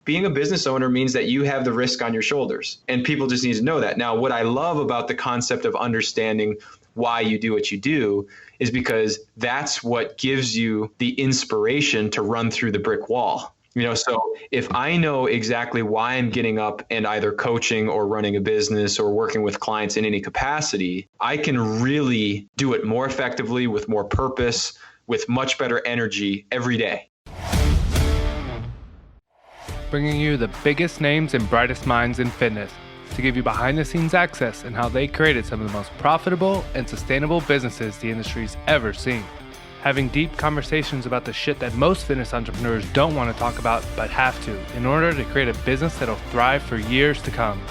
being a business owner means that you have the risk on your shoulders, and people just need to know that. Now, what I love about the concept of understanding why you do what you do is because that's what gives you the inspiration to run through the brick wall. So if I know exactly why I'm getting up and either coaching or running a business or working with clients in any capacity, I can really do it more effectively, with more purpose, with much better energy every day. Bringing you the biggest names and brightest minds in fitness to give you behind the scenes access and how they created some of the most profitable and sustainable businesses the industry's ever seen. Having deep conversations about the shit that most fitness entrepreneurs don't want to talk about but have to in order to create a business that'll thrive for years to come.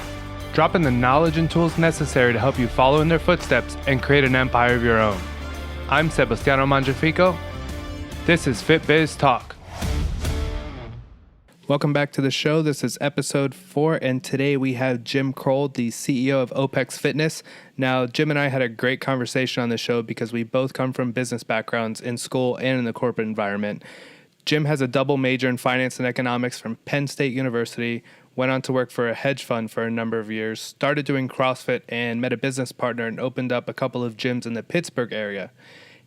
Dropping the knowledge and tools necessary to help you follow in their footsteps and create an empire of your own. I'm Sebastiano Mangiafico. This is FitBiz Talk. Welcome back to the show. This is episode 4, and today we have Jim Crowell, the CEO of OPEX Fitness. Now, Jim and I had a great conversation on the show because we both come from business backgrounds in school and in the corporate environment. Jim has a double major in finance and economics from Penn State University, went on to work for a hedge fund for a number of years, started doing Crossfit, and met a business partner and opened up a couple of gyms in the Pittsburgh area.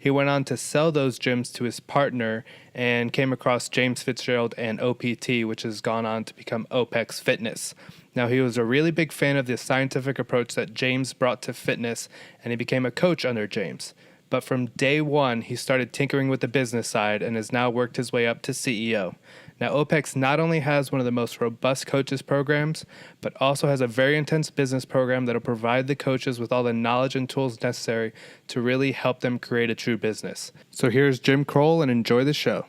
He went on to sell those gyms to his partner and came across James Fitzgerald and OPT, which has gone on to become OPEX Fitness. Now, he was a really big fan of the scientific approach that James brought to fitness, and he became a coach under James. But from day one, he started tinkering with the business side and has now worked his way up to CEO. Now, OPEX not only has one of the most robust coaches programs, but also has a very intense business program that'll provide the coaches with all the knowledge and tools necessary to really help them create a true business. So here's Jim Crowell, and enjoy the show.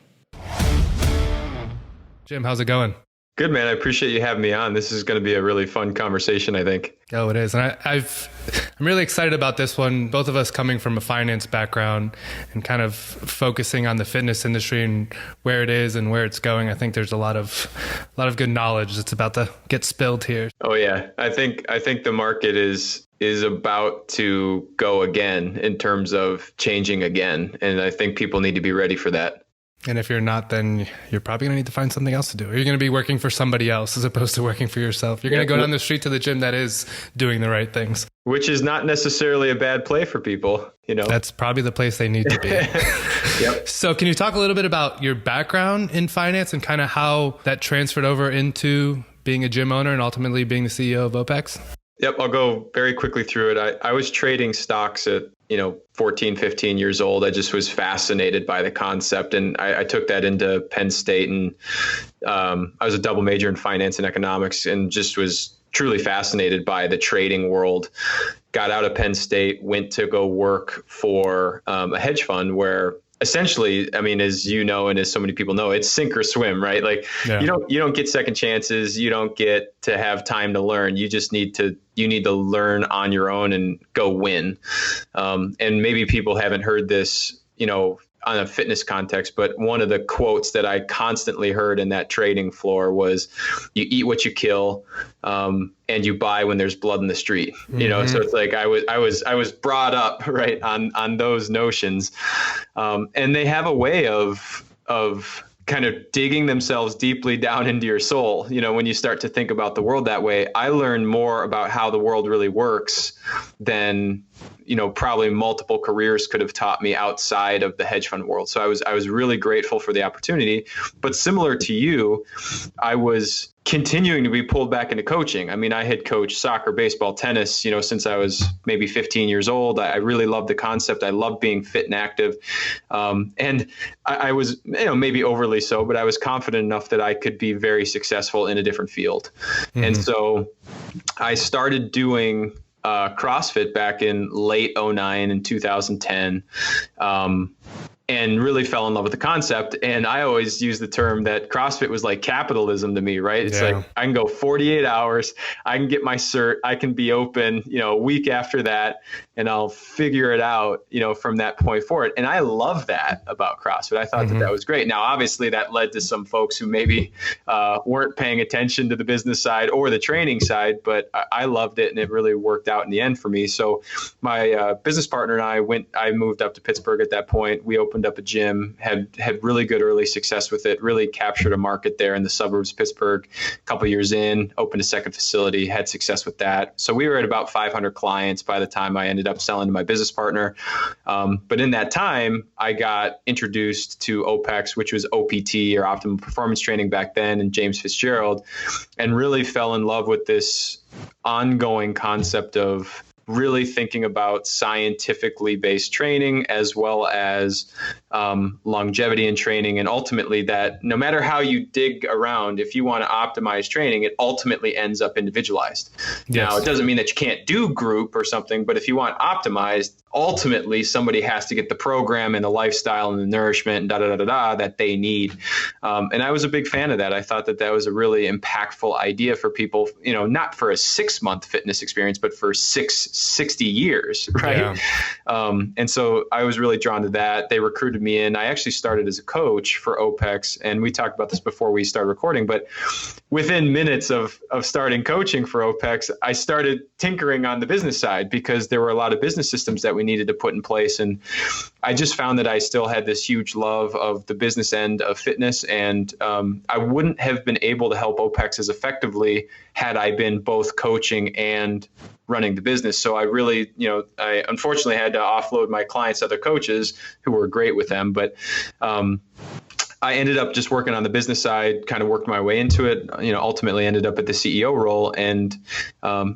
Jim, how's it going? Good, man. I appreciate you having me on. This is going to be a really fun conversation, I think. Oh, it is. And I'm really excited about this one. Both of us coming from a finance background and kind of focusing on the fitness industry and where it is and where it's going. I think there's a lot of good knowledge that's about to get spilled here. Oh, yeah. I think the market is about to go again in terms of changing again. And I think people need to be ready for that. And if you're not, then you're probably going to need to find something else to do. Or you're going to be working for somebody else as opposed to working for yourself. You're going to go down the street to the gym that is doing the right things. Which is not necessarily a bad play for people, That's probably the place they need to be. Yep. So can you talk a little bit about your background in finance and kind of how that transferred over into being a gym owner and ultimately being the CEO of OPEX? Yep. I'll go very quickly through it. I was trading stocks at 14, 15 years old. I just was fascinated by the concept. And I took that into Penn State, and I was a double major in finance and economics and just was truly fascinated by the trading world. Got out of Penn State, went to go work for a hedge fund where essentially, as you know, and as so many people know, it's sink or swim, right? Like you don't get second chances. You don't get to have time to learn. You just need to learn on your own and go win. And maybe people haven't heard this, on a fitness context, but one of the quotes that I constantly heard in that trading floor was, you eat what you kill, and you buy when there's blood in the street. So it's like I was brought up right on those notions. And they have a way of kind of digging themselves deeply down into your soul. When you start to think about the world that way, I learned more about how the world really works than probably multiple careers could have taught me outside of the hedge fund world. So I was really grateful for the opportunity. But similar to you, I was continuing to be pulled back into coaching. I had coached soccer, baseball, tennis, since I was maybe 15 years old. I really loved the concept. I loved being fit and active. And I was, maybe overly so, but I was confident enough that I could be very successful in a different field. Mm-hmm. And so I started doing CrossFit back in late 2009 and 2010. And really fell in love with the concept. And I always use the term that CrossFit was like capitalism to me, right? It's like, I can go 48 hours, I can get my cert, I can be open, a week after that, and I'll figure it out, from that point forward. And I love that about CrossFit. I thought that was great. Now, obviously that led to some folks who maybe weren't paying attention to the business side or the training side, but I loved it, and it really worked out in the end for me. So my business partner and I moved up to Pittsburgh at that point. We opened opened up a gym, had really good early success with it, really captured a market there in the suburbs of Pittsburgh. A couple of years in, opened a second facility, had success with that. So we were at about 500 clients by the time I ended up selling to my business partner. But in that time, I got introduced to OPEX, which was OPT, or Optimum Performance Training back then, and James Fitzgerald, and really fell in love with this ongoing concept of really thinking about scientifically based training as well as longevity in training. And ultimately that no matter how you dig around, if you want to optimize training, it ultimately ends up individualized. Yes. Now, it doesn't mean that you can't do group or something, but if you want optimized, ultimately somebody has to get the program and the lifestyle and the nourishment and that they need. And I was a big fan of that. I thought that was a really impactful idea for people, not for a 6-month fitness experience, but for 60 years, right? Yeah. And so I was really drawn to that. They recruited me in. I actually started as a coach for OPEX, and we talked about this before we started recording, but within minutes of starting coaching for OPEX, I started tinkering on the business side because there were a lot of business systems that we needed to put in place. And I just found that I still had this huge love of the business end of fitness. And I wouldn't have been able to help OPEX as effectively had I been both coaching and running the business. So I really, I unfortunately had to offload my clients to other coaches who were great with them. But I ended up just working on the business side, kind of worked my way into it, ultimately ended up at the CEO role. And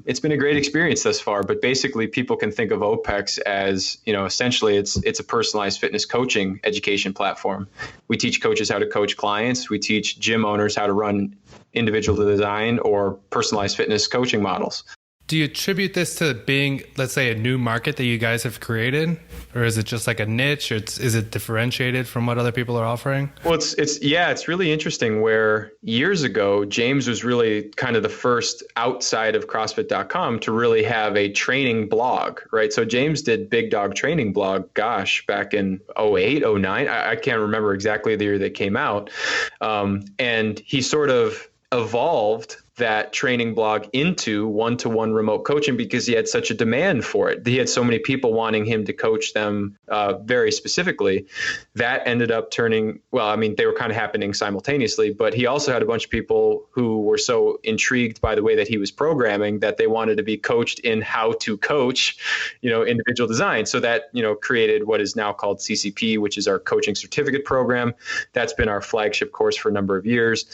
it's been a great experience thus far. But basically, people can think of OPEX as, essentially it's a personalized fitness coaching education platform. We teach coaches how to coach clients. We teach gym owners how to run individual design or personalized fitness coaching models. Do you attribute this to being, let's say, a new market that you guys have created? Or is it just like a niche? Or is it differentiated from what other people are offering? Well, it's really interesting where years ago, James was really kind of the first outside of CrossFit.com to really have a training blog, right? So James did Big Dog Training blog, back in 08, 09. I can't remember exactly the year they came out. And he sort of evolved that training blog into one-to-one remote coaching because he had such a demand for it. He had so many people wanting him to coach them very specifically. That ended up turning, they were kind of happening simultaneously, but he also had a bunch of people who were so intrigued by the way that he was programming that they wanted to be coached in how to coach, individual design. So that, created what is now called CCP, which is our coaching certificate program. That's been our flagship course for a number of years.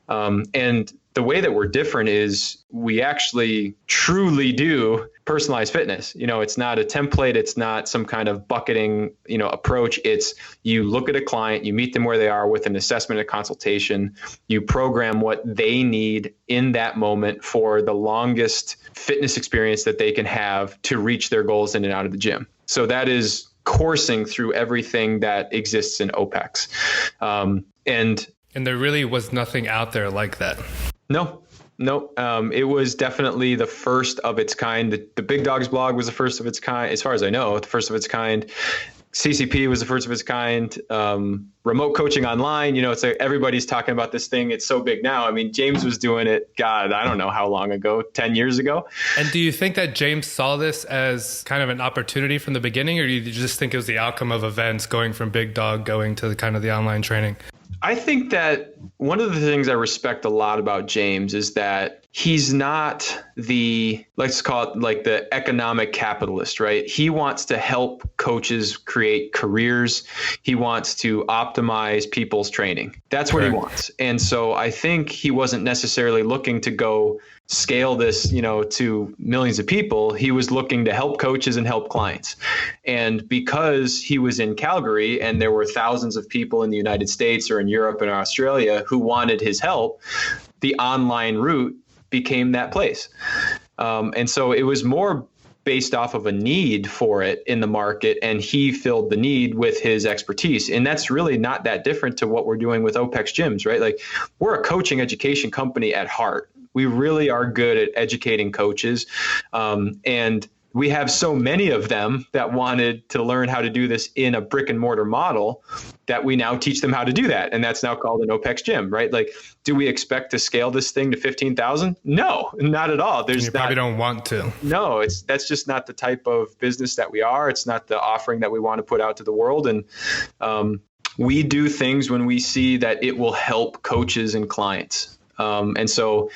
And the way that we're different is we actually truly do personalized fitness. It's not a template. It's not some kind of bucketing, approach. It's you look at a client, you meet them where they are with an assessment and consultation. You program what they need in that moment for the longest fitness experience that they can have to reach their goals in and out of the gym. So that is coursing through everything that exists in OPEX. And there really was nothing out there like that. No. It was definitely the first of its kind. The Big Dogs blog was the first of its kind, as far as I know, the first of its kind. CCP was the first of its kind. Remote coaching online, it's like everybody's talking about this thing. It's so big now. James was doing it, God, I don't know how long ago, 10 years ago. And do you think that James saw this as kind of an opportunity from the beginning, or do you just think it was the outcome of events going from Big Dog going to the online training? I think that one of the things I respect a lot about James is that he's not let's call it like the economic capitalist, right? He wants to help coaches create careers. He wants to optimize people's training. That's what he wants. And so I think he wasn't necessarily looking to go scale this, to millions of people. He was looking to help coaches and help clients. And because he was in Calgary and there were thousands of people in the United States or in Europe and Australia who wanted his help, the online route became that place. And so it was more based off of a need for it in the market, and he filled the need with his expertise. And that's really not that different to what we're doing with OPEX gyms, right? Like, we're a coaching education company at heart. We really are good at educating coaches. And we have so many of them that wanted to learn how to do this in a brick and mortar model that we now teach them how to do that. And that's now called an OPEX gym, right? Like, do we expect to scale this thing to 15,000? No, not at all. You probably don't want to. No, that's just not the type of business that we are. It's not the offering that we want to put out to the world. And we do things when we see that it will help coaches and clients. And so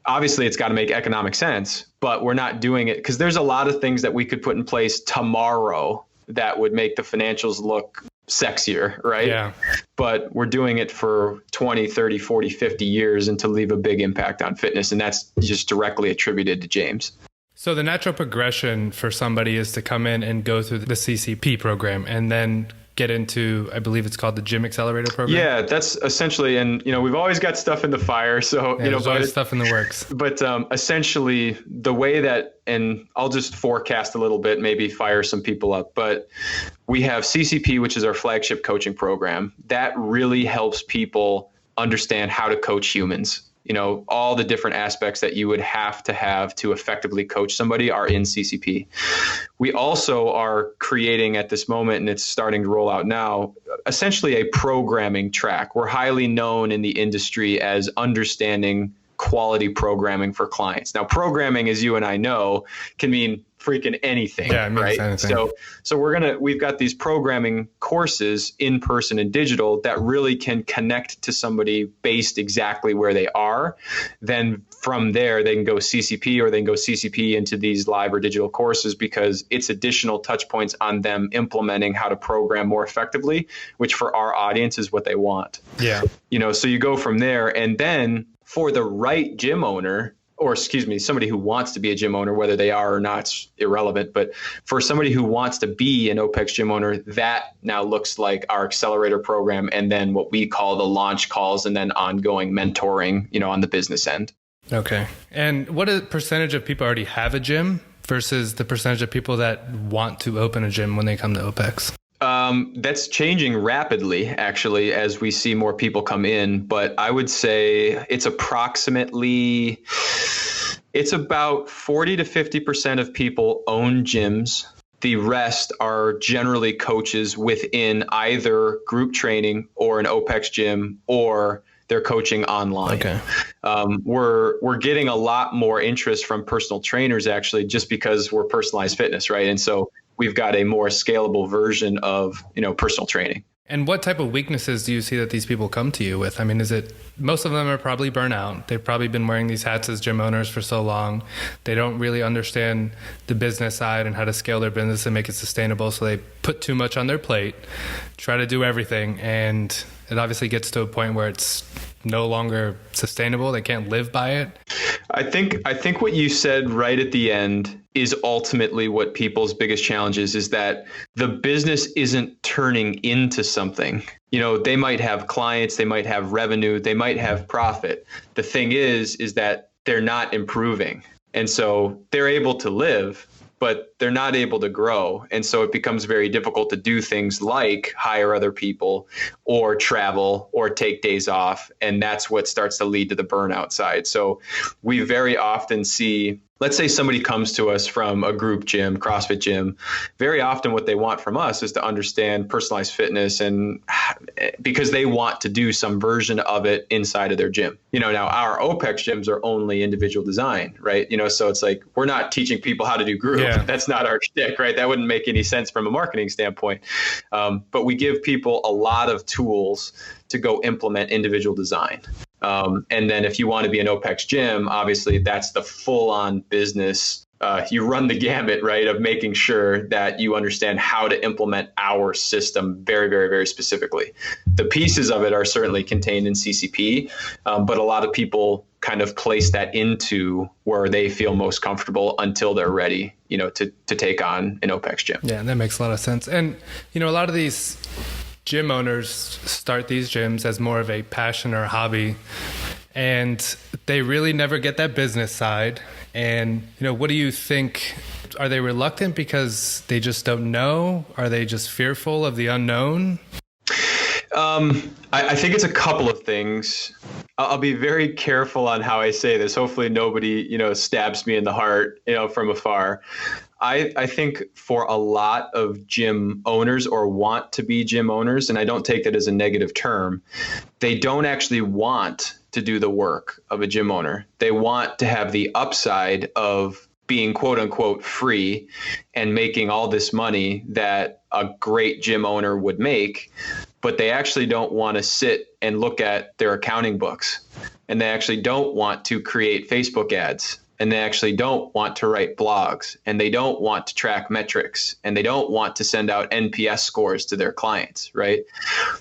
obviously it's got to make economic sense, but we're not doing it because there's a lot of things that we could put in place tomorrow that would make the financials look sexier, right? Yeah. But we're doing it for 20, 30, 40, 50 years and to leave a big impact on fitness. And that's just directly attributed to James. So the natural progression for somebody is to come in and go through the CCP program and then get into, I believe it's called the Gym Accelerator program. Yeah, that's essentially, and we've always got stuff in the fire. So there's always stuff in the works. But essentially, the way that, and I'll just forecast a little bit, maybe fire some people up. But we have CCP, which is our flagship coaching program, that really helps people understand how to coach humans. All the different aspects that you would have to effectively coach somebody are in CCP. We also are creating at this moment, and it's starting to roll out now, essentially a programming track. We're highly known in the industry as understanding quality programming for clients. Now, programming, as you and I know, can mean freaking anything, right? Anything. So we've got these programming courses in person and digital that really can connect to somebody based exactly where they are. Then from there, they can go CCP or they can go CCP into these live or digital courses because it's additional touch points on them implementing how to program more effectively, which for our audience is what they want. Yeah. So you go from there, and then for the right gym owner, or somebody who wants to be a gym owner, whether they are or not, it's irrelevant. But for somebody who wants to be an OPEX gym owner, that now looks like our accelerator program and then what we call the launch calls and then ongoing mentoring, on the business end. Okay. And what percentage of people already have a gym versus the percentage of people that want to open a gym when they come to OPEX? That's changing rapidly, actually, as we see more people come in. But I would say it's about 40 to 50% of people own gyms. The rest are generally coaches within either group training or an OPEX gym, or they're coaching online. Okay. We're getting a lot more interest from personal trainers, actually, just because we're personalized fitness, right? And so we've got a more scalable version of, personal training. And what type of weaknesses do you see that these people come to you with? I mean, most of them are probably burnout. They've probably been wearing these hats as gym owners for so long. They don't really understand the business side and how to scale their business and make it sustainable. So they put too much on their plate, try to do everything. And it obviously gets to a point where it's no longer sustainable. They can't live by it. I think what you said right at the end is ultimately what people's biggest challenge is that the business isn't turning into something. They might have clients, they might have revenue, they might have profit. The thing is that they're not improving. And so they're able to live, but they're not able to grow. And so it becomes very difficult to do things like hire other people or travel or take days off. And that's what starts to lead to the burnout side. So we very often see, let's say somebody comes to us from a group gym, CrossFit gym. Very often what they want from us is to understand personalized fitness, and because they want to do some version of it inside of their gym. Now our OPEX gyms are only individual design, right? So it's like, we're not teaching people how to do group. Yeah. That's not our shtick, right? That wouldn't make any sense from a marketing standpoint. But we give people a lot of tools to go implement individual design. And then if you want to be an OPEX gym, obviously that's the full-on business. You run the gamut, right, of making sure that you understand how to implement our system very, very, very specifically. The pieces of it are certainly contained in CCP, but a lot of people kind of place that into where they feel most comfortable until they're ready, to take on an OPEX gym. Yeah, that makes a lot of sense. And, a lot of these gym owners start these gyms as more of a passion or a hobby, and they really never get that business side. And, what do you think? Are they reluctant because they just don't know? Are they just fearful of the unknown? I think it's a couple of things. I'll be very careful on how I say this. Hopefully nobody, stabs me in the heart, from afar. I think for a lot of gym owners or want to be gym owners, and I don't take that as a negative term, they don't actually want to do the work of a gym owner. They want to have the upside of being quote unquote free and making all this money that a great gym owner would make, but they actually don't want to sit and look at their accounting books, and they actually don't want to create Facebook ads, and they actually don't want to write blogs, and they don't want to track metrics, and they don't want to send out NPS scores to their clients, right?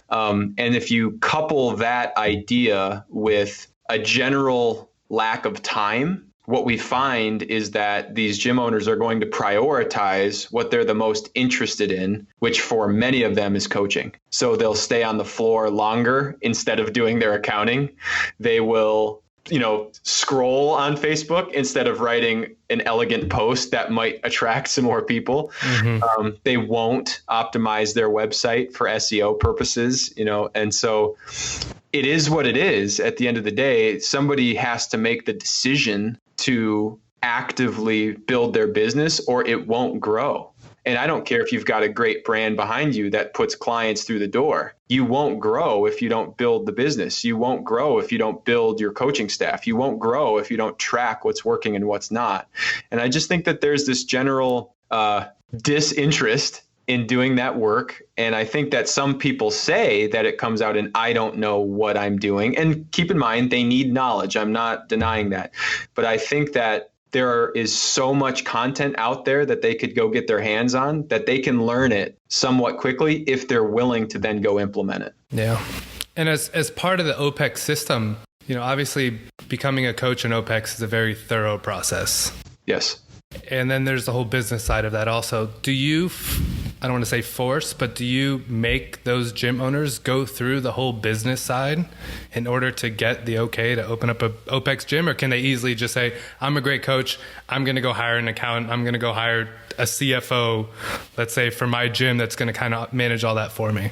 And if you couple that idea with a general lack of time, what we find is that these gym owners are going to prioritize what they're the most interested in, which for many of them is coaching. So they'll stay on the floor longer instead of doing their accounting. They will, scroll on Facebook instead of writing an elegant post that might attract some more people. Mm-hmm. They won't optimize their website for SEO purposes, and so it is what it is. At the end of the day, somebody has to make the decision to actively build their business or it won't grow. And I don't care if you've got a great brand behind you that puts clients through the door. You won't grow if you don't build the business. You won't grow if you don't build your coaching staff. You won't grow if you don't track what's working and what's not. And I just think that there's this general disinterest in doing that work. And I think that some people say that it comes out in, I don't know what I'm doing. And keep in mind, they need knowledge. I'm not denying that. But I think that there is so much content out there that they could go get their hands on that they can learn it somewhat quickly if they're willing to then go implement it. Yeah. And as part of the OPEX system, obviously becoming a coach in OPEX is a very thorough process. Yes. And then there's the whole business side of that also. Do you, I don't want to say force, but do you make those gym owners go through the whole business side in order to get the okay to open up a OPEX gym? Or can they easily just say, I'm a great coach, I'm going to go hire an accountant, I'm going to go hire a CFO, let's say, for my gym that's going to kind of manage all that for me?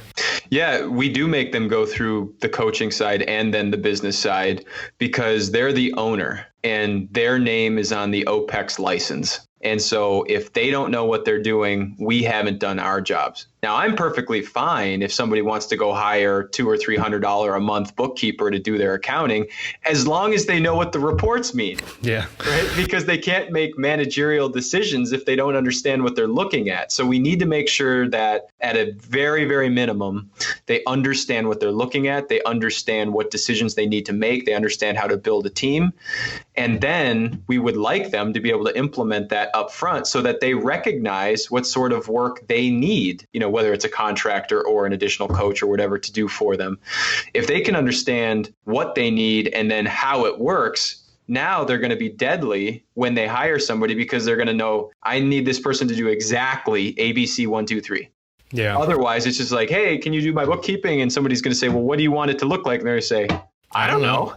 Yeah, we do make them go through the coaching side and then the business side because they're the owner and their name is on the OPEX license. And so if they don't know what they're doing, we haven't done our jobs. Now, I'm perfectly fine if somebody wants to go hire $200 or $300 a month bookkeeper to do their accounting, as long as they know what the reports mean. Yeah. Right? Because they can't make managerial decisions if they don't understand what they're looking at. So we need to make sure that at a very, very minimum, they understand what they're looking at. They understand what decisions they need to make. They understand how to build a team. And then we would like them to be able to implement that up front so that they recognize what sort of work they need, whether it's a contractor or an additional coach or whatever to do for them. If they can understand what they need and then how it works, now they're going to be deadly when they hire somebody because they're going to know, I need this person to do exactly ABC 1, 2, 3. Yeah. Otherwise, it's just like, hey, can you do my bookkeeping? And somebody's going to say, well, what do you want it to look like? And they're going to say, I don't know.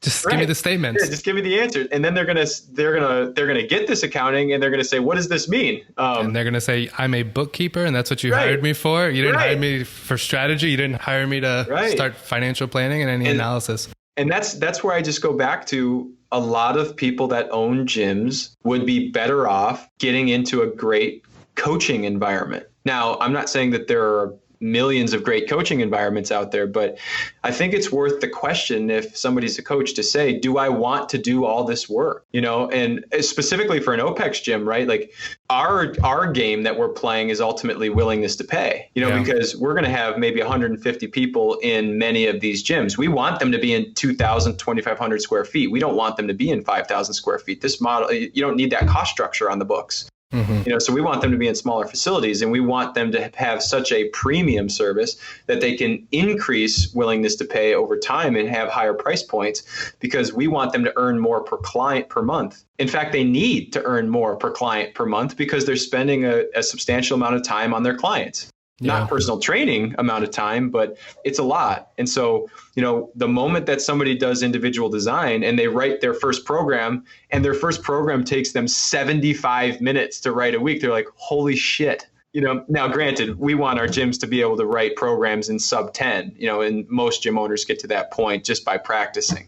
Just give me the statements. Yeah, just give me the answer. And then they're gonna get this accounting and they're gonna say, what does this mean? And they're gonna say, I'm a bookkeeper and that's what you hired me for. You didn't hire me for strategy. You didn't hire me to start financial planning and any analysis. And that's where I just go back to a lot of people that own gyms would be better off getting into a great coaching environment. Now, I'm not saying that there are millions of great coaching environments out there, but I think it's worth the question if somebody's a coach to say, do I want to do all this work? And specifically for an OPEX gym, right? Like our game that we're playing is ultimately willingness to pay, because we're going to have maybe 150 people in many of these gyms. We want them to be in 2,000, 2,500 square feet. We don't want them to be in 5,000 square feet. This model, you don't need that cost structure on the books. Mm-hmm. So we want them to be in smaller facilities and we want them to have such a premium service that they can increase willingness to pay over time and have higher price points because we want them to earn more per client per month. In fact, they need to earn more per client per month because they're spending a substantial amount of time on their clients. Not personal training amount of time, but it's a lot. And so, the moment that somebody does individual design and they write their first program and their first program takes them 75 minutes to write a week, they're like, holy shit. Now granted, we want our gyms to be able to write programs in sub 10, and most gym owners get to that point just by practicing.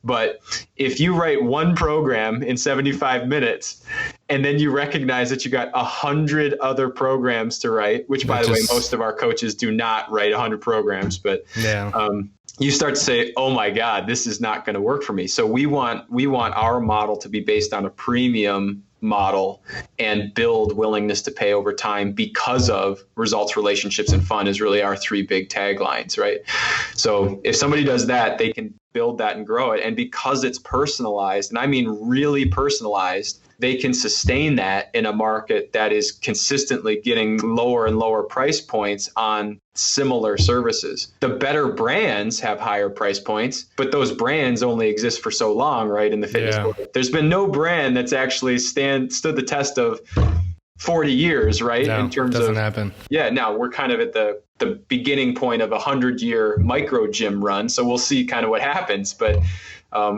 But if you write one program in 75 minutes And then you recognize that you got 100 other programs to write, which by the way, most of our coaches do not write 100 programs, but you start to say, oh my God, this is not going to work for me. So we want our model to be based on a premium model and build willingness to pay over time because of results, relationships, and fun is really our three big taglines, right? So if somebody does that, they can build that and grow it. And because it's personalized, and I mean really personalized, they can sustain that in a market that is consistently getting lower and lower price points on similar services. The better brands have higher price points, but those brands only exist for so long, right? In the fitness world, there's been no brand that's actually stood the test of 40 years, right? No, in terms doesn't of happen. Yeah, now we're kind of at the beginning point of a 100-year micro gym run, so we'll see kind of what happens. But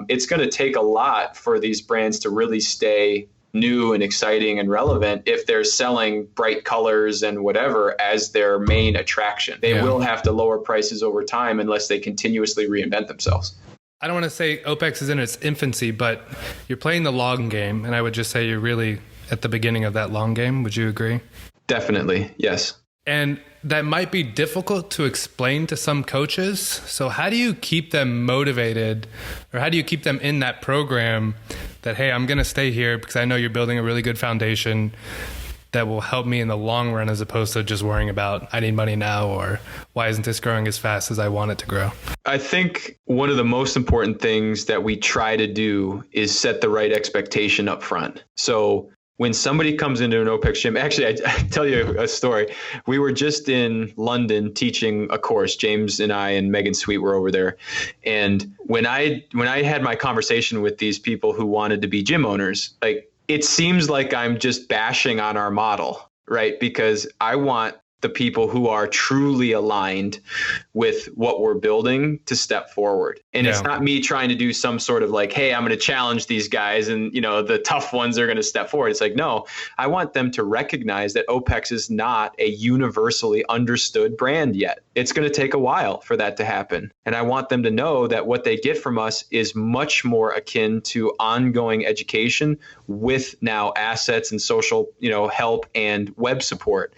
it's going to take a lot for these brands to really stay new and exciting and relevant if they're selling bright colors and whatever as their main attraction. They will have to lower prices over time unless they continuously reinvent themselves. I don't want to say OPEX is in its infancy, but you're playing the long game, and I would just say you're really at the beginning of that long game. Would you agree? Definitely, yes. And that might be difficult to explain to some coaches. So how do you keep them motivated, or how do you keep them in that program that, hey, I'm going to stay here because I know you're building a really good foundation that will help me in the long run, as opposed to just worrying about, I need money now, or why isn't this growing as fast as I want it to grow? I think one of the most important things that we try to do is set the right expectation up front. So when somebody comes into an OPEX gym, actually, I tell you a story. We were just in London teaching a course. James and I and Megan Sweet were over there. And when I had my conversation with these people who wanted to be gym owners, like, it seems like I'm just bashing on our model, right? Because I want the people who are truly aligned with what we're building to step forward. And it's not me trying to do some sort of like, hey, I'm going to challenge these guys and, the tough ones are going to step forward. It's like, no, I want them to recognize that OPEX is not a universally understood brand yet. It's going to take a while for that to happen. And I want them to know that what they get from us is much more akin to ongoing education with now assets and social, help and web support.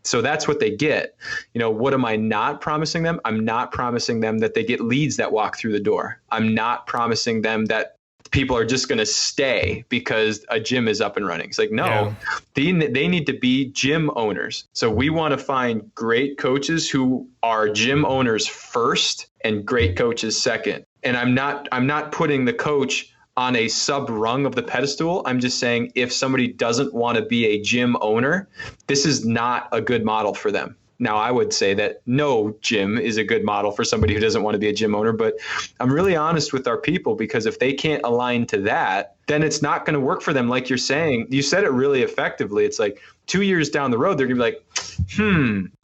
So that's what they get. What am I not promising them? I'm not promising them that they get leads that walk through the door. I'm not promising them that people are just going to stay because a gym is up and running. It's like, no, they need to be gym owners. So we want to find great coaches who are gym owners first and great coaches second. And I'm not putting the coach on a sub rung of the pedestal. I'm just saying, if somebody doesn't want to be a gym owner, this is not a good model for them. Now, I would say that no gym is a good model for somebody who doesn't want to be a gym owner, but I'm really honest with our people, because if they can't align to that, then it's not going to work for them. Like you're saying, you said it really effectively. It's like 2 years down the road, they're going to be like,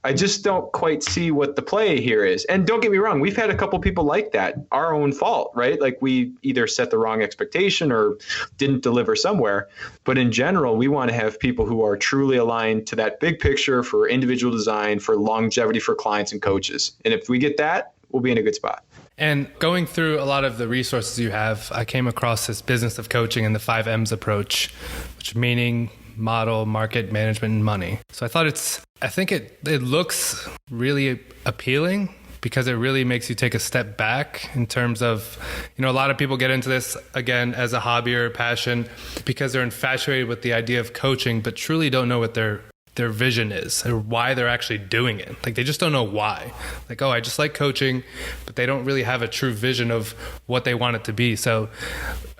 I just don't quite see what the play here is. And don't get me wrong, we've had a couple people like that, our own fault, right? Like we either set the wrong expectation or didn't deliver somewhere. But in general, we want to have people who are truly aligned to that big picture for individual design, for longevity for clients and coaches. And if we get that, we'll be in a good spot. And going through a lot of the resources you have, I came across this business of coaching and the 5 M's approach, which meaning, model, market, management, and money. So I think it looks really appealing, because it really makes you take a step back in terms of, a lot of people get into this again as a hobby or a passion because they're infatuated with the idea of coaching, but truly don't know what their vision is or why they're actually doing it. Like, they just don't know why. Like, oh, I just like coaching, but they don't really have a true vision of what they want it to be. So,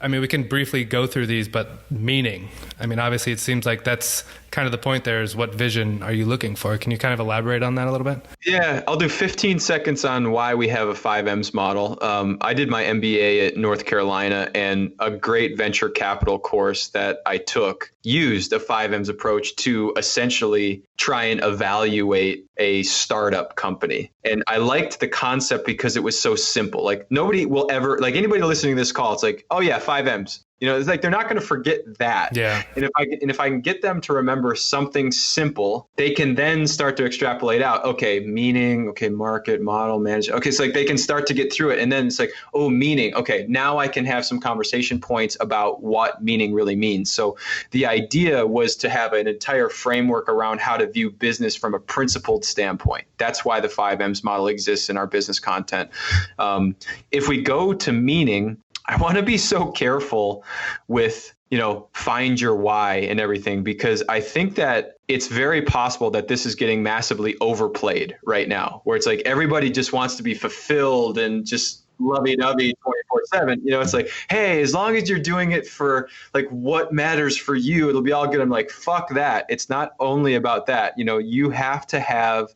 we can briefly go through these, but meaning, obviously it seems like that's kind of the point there, is what vision are you looking for? Can you kind of elaborate on that a little bit? Yeah, I'll do 15 seconds on why we have a 5Ms model. I did my MBA at North Carolina, and a great venture capital course that I took used a 5Ms approach to essentially try and evaluate a startup company. And I liked the concept because it was so simple. Like, nobody will ever, like, anybody listening to this call, it's like, oh yeah, 5Ms. It's like they're not going to forget that. Yeah. And if I can get them to remember something simple, they can then start to extrapolate out, okay, meaning, okay, market, model, manage. Okay, so like they can start to get through it. And then it's like, oh, meaning. Okay, now I can have some conversation points about what meaning really means. So the idea was to have an entire framework around how to view business from a principled standpoint. That's why the 5Ms model exists in our business content. If we go to meaning, I want to be so careful with, find your why and everything, because I think that it's very possible that this is getting massively overplayed right now, where it's like everybody just wants to be fulfilled and just lovey-dovey 24/7. It's like, hey, as long as you're doing it for like what matters for you, it'll be all good. I'm like, fuck that. It's not only about that. You have to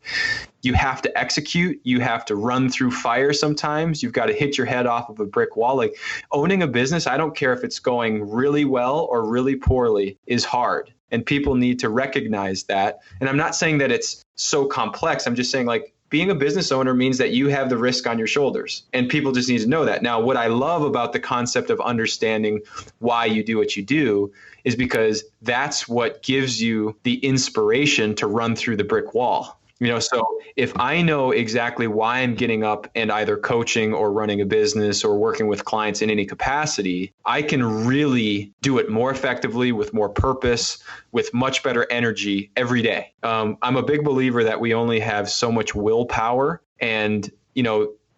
execute. You have to run through fire sometimes. You've got to hit your head off of a brick wall. Like owning a business, I don't care if it's going really well or really poorly, is hard. And people need to recognize that. And I'm not saying that it's so complex. I'm just saying like being a business owner means that you have the risk on your shoulders, and people just need to know that. Now, what I love about the concept of understanding why you do what you do is because that's what gives you the inspiration to run through the brick wall. So if I know exactly why I'm getting up and either coaching or running a business or working with clients in any capacity, I can really do it more effectively, with more purpose, with much better energy every day. I'm a big believer that we only have so much willpower, and,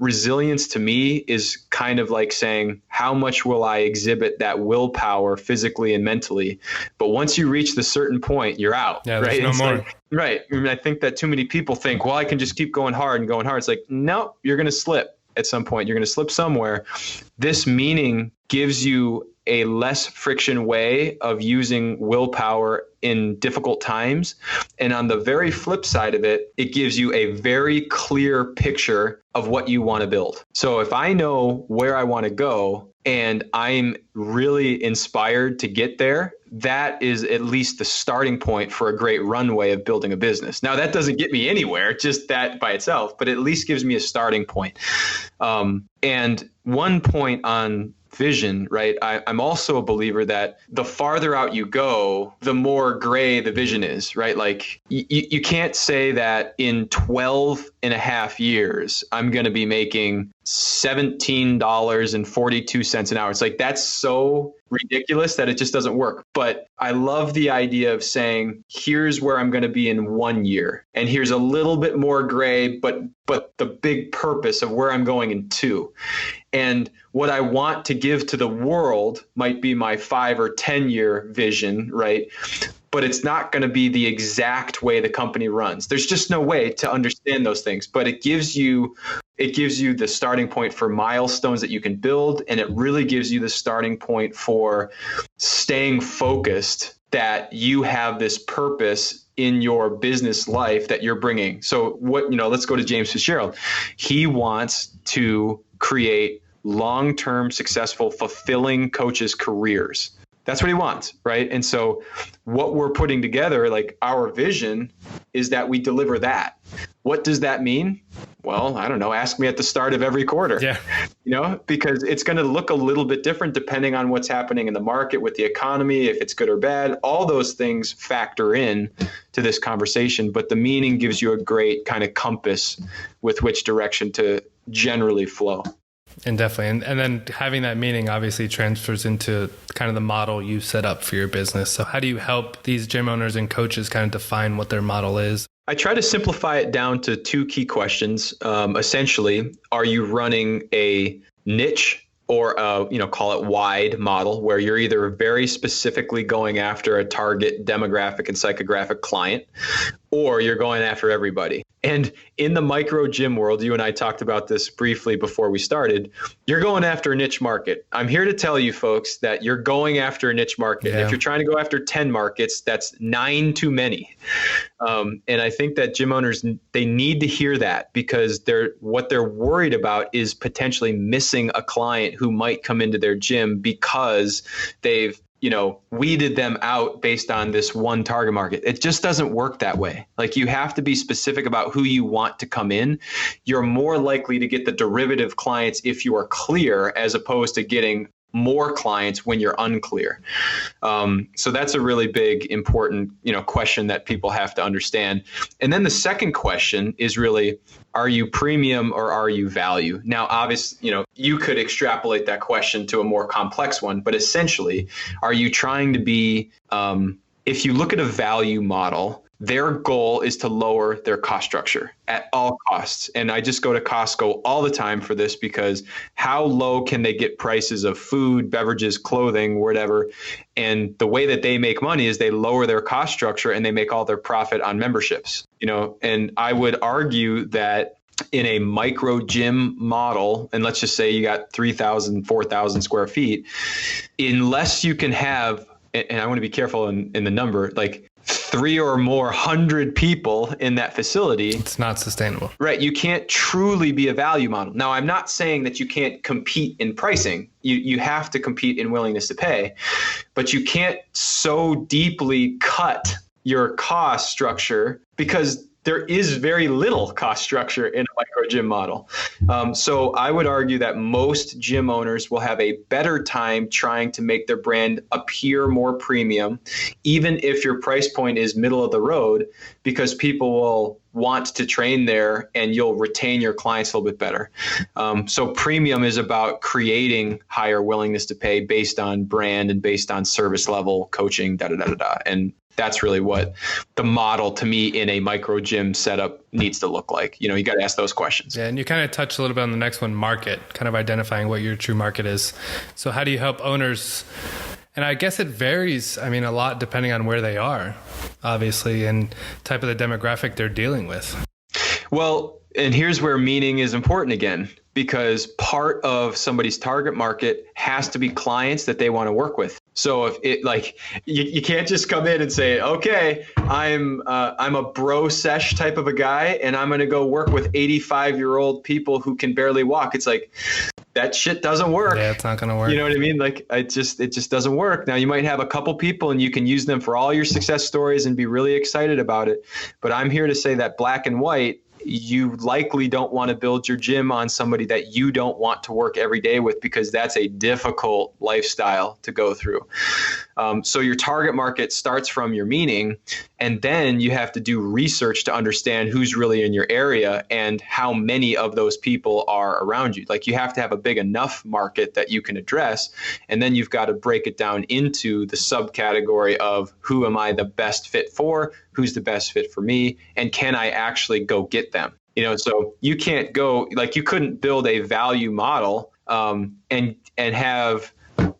resilience to me is kind of like saying, how much will I exhibit that willpower physically and mentally? But once you reach the certain point, you're out. Yeah, right? There's no more. Right. I think that too many people think, well, I can just keep going hard and going hard. It's like, no, you're going to slip at some point. You're going to slip somewhere. This meaning gives you a less friction way of using willpower in difficult times. And on the very flip side of it, it gives you a very clear picture of what you want to build. So if I know where I want to go and I'm really inspired to get there, that is at least the starting point for a great runway of building a business. Now, that doesn't get me anywhere, just that by itself, but at least gives me a starting point. And one point on vision, right? I'm also a believer that the farther out you go, the more gray the vision is, right? Like you can't say that in 12 and a half years, I'm going to be making $17.42 an hour. It's like, that's so ridiculous that it just doesn't work. But I love the idea of saying, here's where I'm going to be in 1 year. And here's a little bit more gray, but the big purpose of where I'm going in 2. And what I want to give to the world might be my 5 or 10 year vision, right? But it's not going to be the exact way the company runs. There's just no way to understand those things, but it gives you the starting point for milestones that you can build. And it really gives you the starting point for staying focused, that you have this purpose in your business life that you're bringing. So let's go to James Fitzgerald. He wants to create long-term, successful, fulfilling coaches' careers. That's what he wants, right? And so what we're putting together, like our vision, is that we deliver that. What does that mean? Well, I don't know. Ask me at the start of every quarter. Yeah. Because it's going to look a little bit different depending on what's happening in the market, with the economy, if it's good or bad. All those things factor in to this conversation, but the meaning gives you a great kind of compass with which direction to generally flow. And definitely. And then having that meaning obviously transfers into kind of the model you set up for your business. So how do you help these gym owners and coaches kind of define what their model is? I try to simplify it down to 2 key questions. Essentially, are you running a niche or call it wide model, where you're either very specifically going after a target demographic and psychographic client, or you're going after everybody? And in the micro gym world, you and I talked about this briefly before we started, you're going after a niche market. I'm here to tell you folks that you're going after a niche market. Yeah. If you're trying to go after 10 markets, that's 9 too many. And I think that gym owners, they need to hear that, because what they're worried about is potentially missing a client who might come into their gym because they've weeded them out based on this one target market. It just doesn't work that way. Like, you have to be specific about who you want to come in. You're more likely to get the derivative clients if you are clear, as opposed to getting more clients when you're unclear? So that's a really big, important, question that people have to understand. And then the second question is really, are you premium or are you value? Now, obviously, you could extrapolate that question to a more complex one, but essentially, are you trying to be, if you look at a value model, their goal is to lower their cost structure at all costs. And I just go to Costco all the time for this, because how low can they get prices of food, beverages, clothing, whatever? And the way that they make money is they lower their cost structure and they make all their profit on memberships, and I would argue that in a micro gym model, and let's just say you got 3,000, 4,000 square feet, unless you can have, and I want to be careful in the number, like 3 or more hundred people in that facility, it's not sustainable. Right. You can't truly be a value model. Now, I'm not saying that you can't compete in pricing. You have to compete in willingness to pay, but you can't so deeply cut your cost structure, because there is very little cost structure in a micro gym model. So I would argue that most gym owners will have a better time trying to make their brand appear more premium, even if your price point is middle of the road, because people will want to train there and you'll retain your clients a little bit better. So premium is about creating higher willingness to pay based on brand and based on service level, coaching, And that's really what the model to me in a micro gym setup needs to look like. You got to ask those questions. Yeah. And you kind of touched a little bit on the next one, market, kind of identifying what your true market is. So how do you help owners? And I guess it varies, a lot depending on where they are, obviously, and type of the demographic they're dealing with. Well, and here's where meaning is important again, because part of somebody's target market has to be clients that they want to work with. So if it you can't just come in and say, okay, I'm a bro sesh type of a guy, and I'm going to go work with 85-year-old people who can barely walk. It's like, that shit doesn't work. Yeah, it's not going to work. You know what I mean? Like, it just doesn't work. Now, you might have a couple people and you can use them for all your success stories and be really excited about it. But I'm here to say that black and white, you likely don't want to build your gym on somebody that you don't want to work every day with, because that's a difficult lifestyle to go through. So your target market starts from your meaning, and then you have to do research to understand who's really in your area and how many of those people are around you. Like, you have to have a big enough market that you can address, and then you've got to break it down into the subcategory of who am I the best fit for, who's the best fit for me, and can I actually go get them? So you can't go, like, you couldn't build a value model and have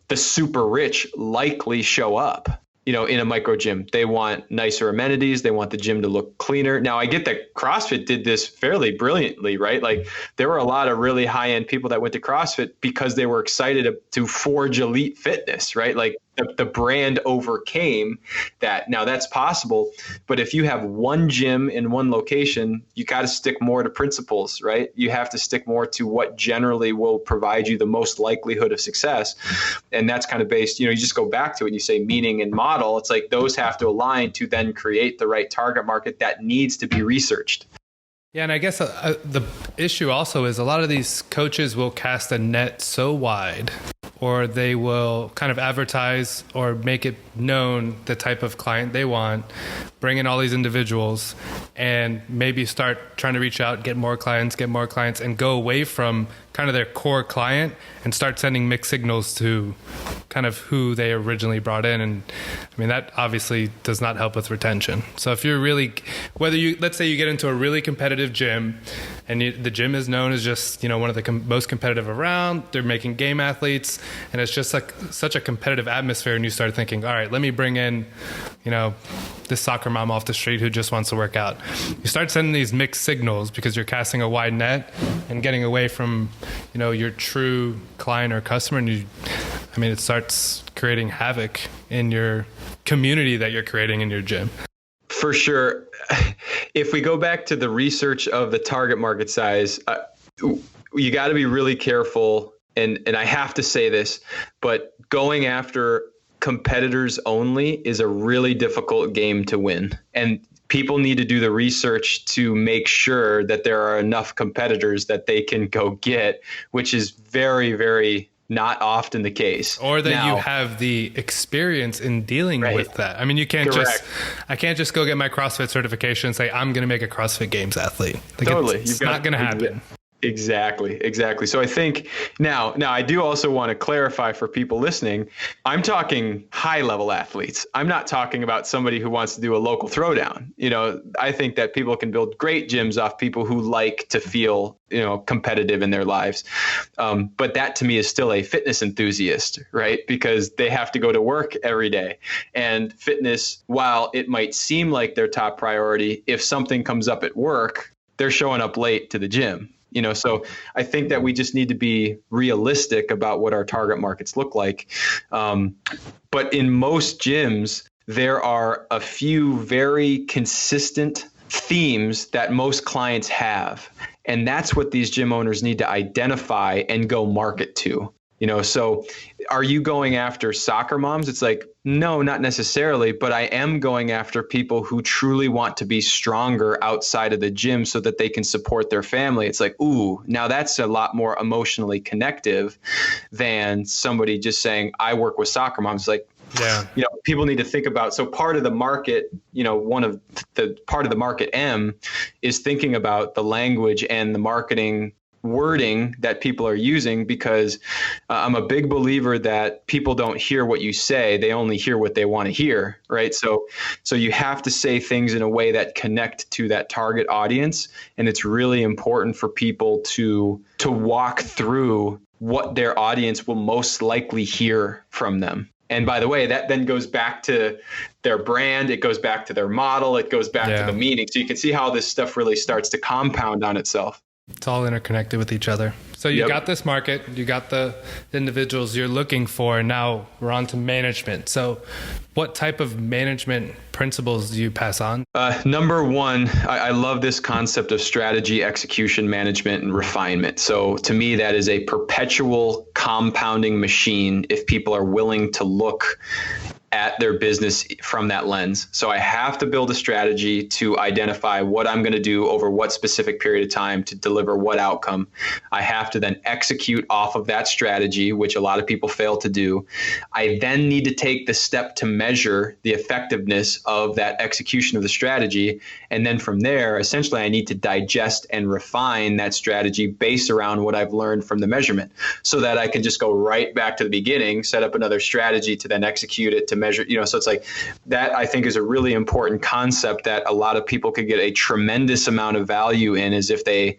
the super rich likely show up, in a micro gym. They want nicer amenities. They want the gym to look cleaner. Now, I get that CrossFit did this fairly brilliantly, right? Like, there were a lot of really high-end people that went to CrossFit because they were excited to forge elite fitness, right? Like, the brand overcame that. Now, that's possible, but if you have one gym in one location, you got to stick more to principles, right? You have to stick more to what generally will provide you the most likelihood of success. And that's kind of based, you just go back to it and you say meaning and model. It's like those have to align to then create the right target market that needs to be researched. Yeah, and I guess the issue also is a lot of these coaches will cast a net so wide, or they will kind of advertise or make it known the type of client they want, bring in all these individuals, and maybe start trying to reach out, get more clients, and go away from kind of their core client and start sending mixed signals to kind of who they originally brought in. And that obviously does not help with retention. So if you're really, let's say you get into a really competitive gym, and the gym is known as just, one of the most competitive around, they're making game athletes, and it's just like such a competitive atmosphere, and you start thinking, all right, let me bring in, this soccer mom off the street who just wants to work out. You start sending these mixed signals because you're casting a wide net and getting away from, your true client or customer. And it starts creating havoc in your community that you're creating in your gym. For sure. If we go back to the research of the target market size, you got to be really careful. And I have to say this, but going after competitors only is a really difficult game to win. And people need to do the research to make sure that there are enough competitors that they can go get, which is very, very not often the case. Or that you have the experience in dealing with that. I mean, you can't I can't just go get my CrossFit certification and say, I'm going to make a CrossFit Games athlete. Like, totally. It's not going to happen. Exactly. So I think now I do also want to clarify for people listening, I'm talking high level athletes. I'm not talking about somebody who wants to do a local throwdown. I think that people can build great gyms off people who like to feel, competitive in their lives. But that to me is still a fitness enthusiast, right? Because they have to go to work every day. And fitness, while it might seem like their top priority, if something comes up at work, they're showing up late to the gym. So I think that we just need to be realistic about what our target markets look like. But in most gyms, there are a few very consistent themes that most clients have. And that's what these gym owners need to identify and go market to. So are you going after soccer moms? It's like, no, not necessarily, but I am going after people who truly want to be stronger outside of the gym so that they can support their family. It's like, ooh, now that's a lot more emotionally connective than somebody just saying, I work with soccer moms. Like, people need to think about, so part of the market, one of the part of the market M is thinking about the language and the marketing wording that people are using, because I'm a big believer that people don't hear what you say, they only hear what they want to hear, right? So you have to say things in a way that connect to that target audience, and it's really important for people to walk through what their audience will most likely hear from them. And by the way, that then goes back to their brand, it goes back to their model, it goes back to the meaning. So you can see how this stuff really starts to compound on itself. It's all interconnected with each other. So you got this market, you got the individuals you're looking for. Now we're on to management. So what type of management principles do you pass on? Number one, I love this concept of strategy, execution, management, and refinement. So to me, that is a perpetual compounding machine if people are willing to look at their business from that lens. So I have to build a strategy to identify what I'm going to do over what specific period of time to deliver what outcome. I have to then execute off of that strategy, which a lot of people fail to do. I then need to take the step to measure the effectiveness of that execution of the strategy. And then from there, essentially, I need to digest and refine that strategy based around what I've learned from the measurement, so that I can just go right back to the beginning, set up another strategy to then execute it, to measure, so it's like that, I think, is a really important concept that a lot of people could get a tremendous amount of value in, is if they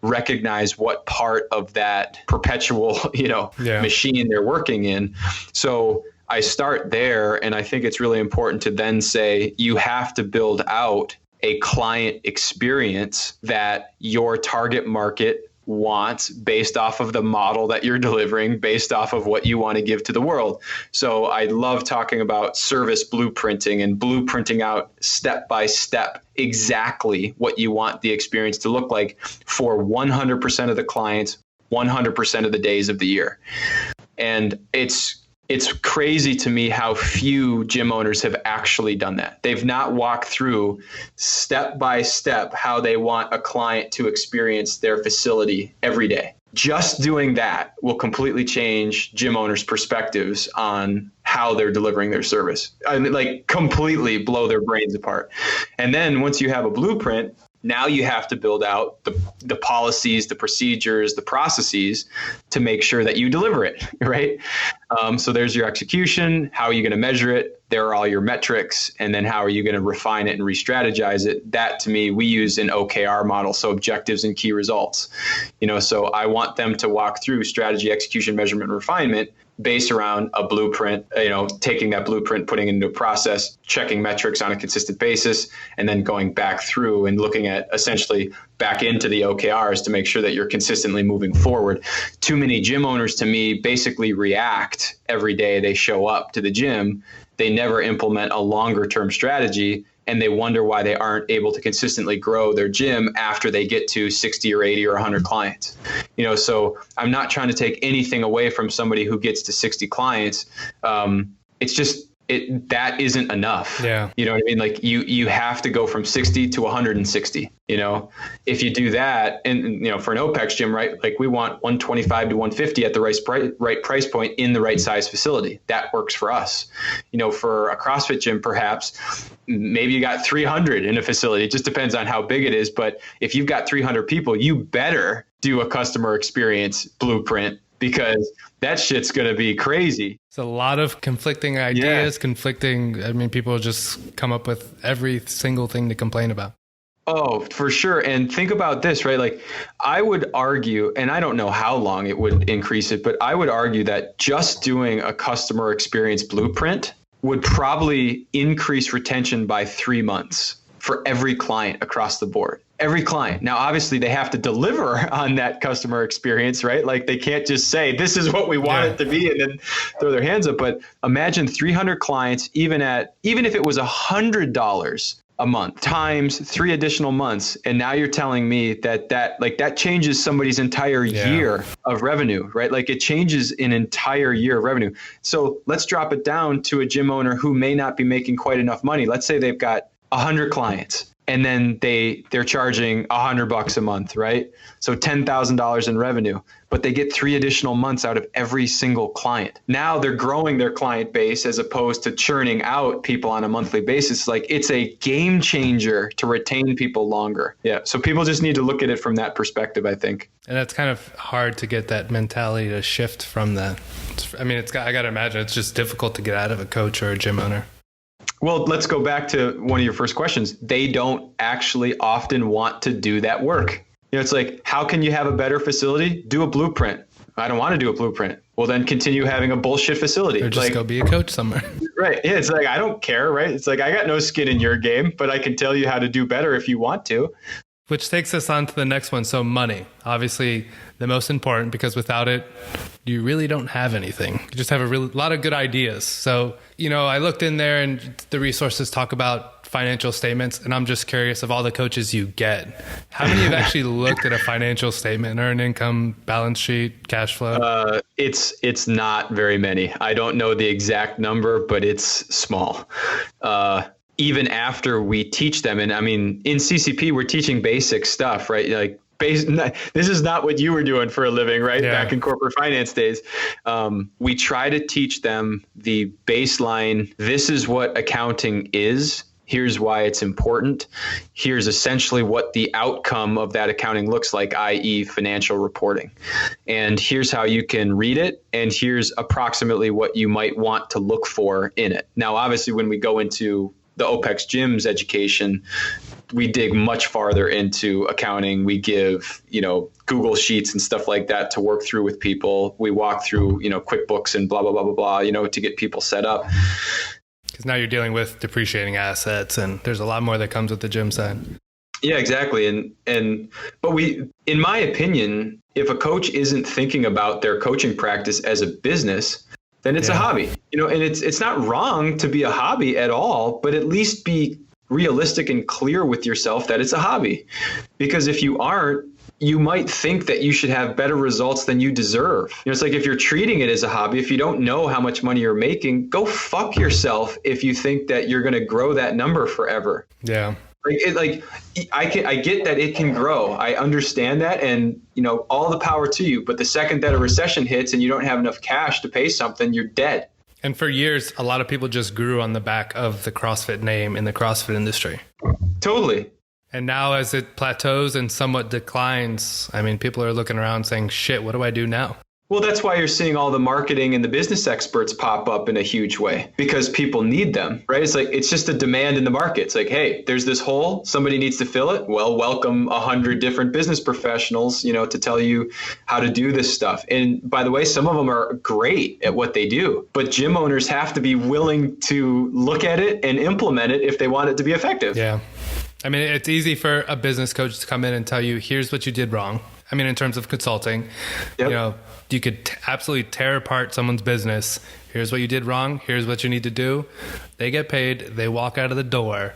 recognize what part of that perpetual, machine they're working in. So I start there, and I think it's really important to then say you have to build out a client experience that your target market wants based off of the model that you're delivering, based off of what you want to give to the world. So I love talking about service blueprinting and blueprinting out step by step exactly what you want the experience to look like for 100% of the clients, 100% of the days of the year. And it's crazy to me how few gym owners have actually done that. They've not walked through step by step how they want a client to experience their facility every day. Just doing that will completely change gym owners' perspectives on how they're delivering their service. I mean, like, completely blow their brains apart. And then once you have a blueprint, now you have to build out the policies, the procedures, the processes to make sure that you deliver it, right? So there's your execution. How are you going to measure it? There are all your metrics. And then how are you going to refine it and re-strategize it? That, to me, we use an OKR model, so objectives and key results. So I want them to walk through strategy, execution, measurement, refinement based around a blueprint, taking that blueprint, putting it into a process, checking metrics on a consistent basis, and then going back through and looking at essentially back into the OKRs to make sure that you're consistently moving forward. Too many gym owners, to me, basically react every day they show up to the gym. They never implement a longer term strategy, and they wonder why they aren't able to consistently grow their gym after they get to 60 or 80 or 100 clients. So I'm not trying to take anything away from somebody who gets to 60 clients. It's that isn't enough. Yeah. You know what I mean? Like you have to go from 60 to 160, if you do that, and for an OPEX gym, right? Like we want 125 to 150 at the right price point in the right size facility. That works for us. For a CrossFit gym, perhaps maybe you got 300 in a facility. It just depends on how big it is. But if you've got 300 people, you better do a customer experience blueprint, because that shit's going to be crazy. It's a lot of conflicting ideas, people just come up with every single thing to complain about. Oh, for sure. And think about this, right? Like I would argue, and I don't know how long it would increase it, but I would argue that just doing a customer experience blueprint would probably increase retention by 3 months for every client across the board. Every client. Now, obviously, they have to deliver on that customer experience, right? Like they can't just say, this is what we want it to be, and then throw their hands up. But imagine 300 clients, even if it was $100 a month times 3 additional months. And now you're telling me that changes somebody's entire year of revenue, right? Like it changes an entire year of revenue. So let's drop it down to a gym owner who may not be making quite enough money. Let's say they've got 100 clients. And then they're charging $100 a month, right? So $10,000 in revenue, but they get 3 additional months out of every single client. Now they're growing their client base as opposed to churning out people on a monthly basis. Like it's a game changer to retain people longer. Yeah. So people just need to look at it from that perspective, I think. And that's kind of hard to get that mentality to shift from that. I got to imagine it's just difficult to get out of a coach or a gym owner. Well, let's go back to one of your first questions. They don't actually often want to do that work. It's like, how can you have a better facility? Do a blueprint. I don't want to do a blueprint. Well, then continue having a bullshit facility. Or just go be a coach somewhere. Right. Yeah. It's like, I don't care, right? It's like, I got no skin in your game, but I can tell you how to do better if you want to. Which takes us on to the next one. So money, obviously the most important, because without it, you really don't have anything. You just have a lot of good ideas. So, I looked in there and the resources talk about financial statements, and I'm just curious, of all the coaches you get, how many have actually looked at a financial statement, earned income, balance sheet, cash flow? It's not very many. I don't know the exact number, but it's small. Even after we teach them, and I mean, in CCP, we're teaching basic stuff, right? Like, this is not what you were doing for a living, right? Yeah. Back in corporate finance days. We try to teach them the baseline. This is what accounting is. Here's why it's important. Here's essentially what the outcome of that accounting looks like, i.e. financial reporting. And here's how you can read it. And here's approximately what you might want to look for in it. Now, obviously, when we go into the OPEX gyms education, we dig much farther into accounting. We give, Google Sheets and stuff like that to work through with people. We walk through, QuickBooks and blah, blah, blah, blah, blah, to get people set up. Because now you're dealing with depreciating assets, and there's a lot more that comes with the gym side. Yeah, exactly. But in my opinion, if a coach isn't thinking about their coaching practice as a business, then it's a hobby, and it's not wrong to be a hobby at all, but at least be realistic and clear with yourself that it's a hobby. Because if you aren't, you might think that you should have better results than you deserve. It's like, if you're treating it as a hobby, if you don't know how much money you're making, go fuck yourself if you think that you're going to grow that number forever. Yeah. I get that it can grow. I understand that. And, all the power to you. But the second that a recession hits and you don't have enough cash to pay something, you're dead. And for years, a lot of people just grew on the back of the CrossFit name in the CrossFit industry. Totally. And now as it plateaus and somewhat declines, people are looking around saying, shit, what do I do now? Well, that's why you're seeing all the marketing and the business experts pop up in a huge way, because people need them, right? It's like, it's just a demand in the market. It's like, hey, there's this hole, somebody needs to fill it. Well, welcome 100 different business professionals, to tell you how to do this stuff. And by the way, some of them are great at what they do, but gym owners have to be willing to look at it and implement it if they want it to be effective. Yeah. It's easy for a business coach to come in and tell you, here's what you did wrong. In terms of consulting, yep. You could absolutely tear apart someone's business. Here's what you did wrong. Here's what you need to do. They get paid. They walk out of the door.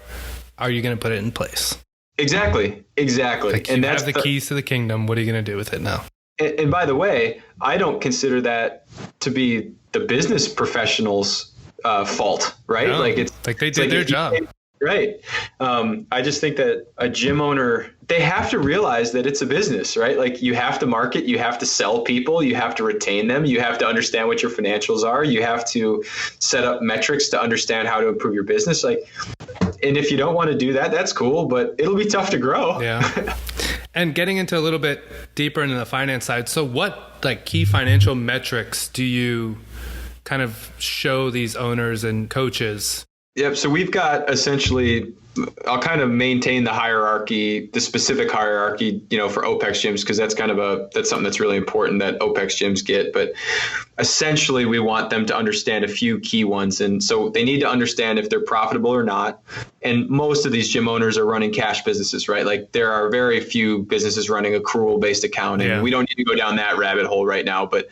Are you going to put it in place? Exactly. And that's the keys to the kingdom. What are you going to do with it now? And by the way, I don't consider that to be the business professional's fault, right? No, like they did their job. Right. I just think that a gym owner, they have to realize that it's a business, right? Like you have to market, you have to sell people, you have to retain them, you have to understand what your financials are, you have to set up metrics to understand how to improve your business. Like, and if you don't want to do that, that's cool, but it'll be tough to grow. Yeah. And getting into a little bit deeper into the finance side. So what like key financial metrics do you kind of show these owners and coaches? Yep. So we've got essentially, I'll kind of maintain the hierarchy, the specific hierarchy, for OPEX gyms, because that's that's something that's really important that OPEX gyms get. But essentially, we want them to understand a few key ones. And so they need to understand if they're profitable or not. And most of these gym owners are running cash businesses, right? Like there are very few businesses running accrual-based accounting. Yeah. We don't need to go down that rabbit hole right now, but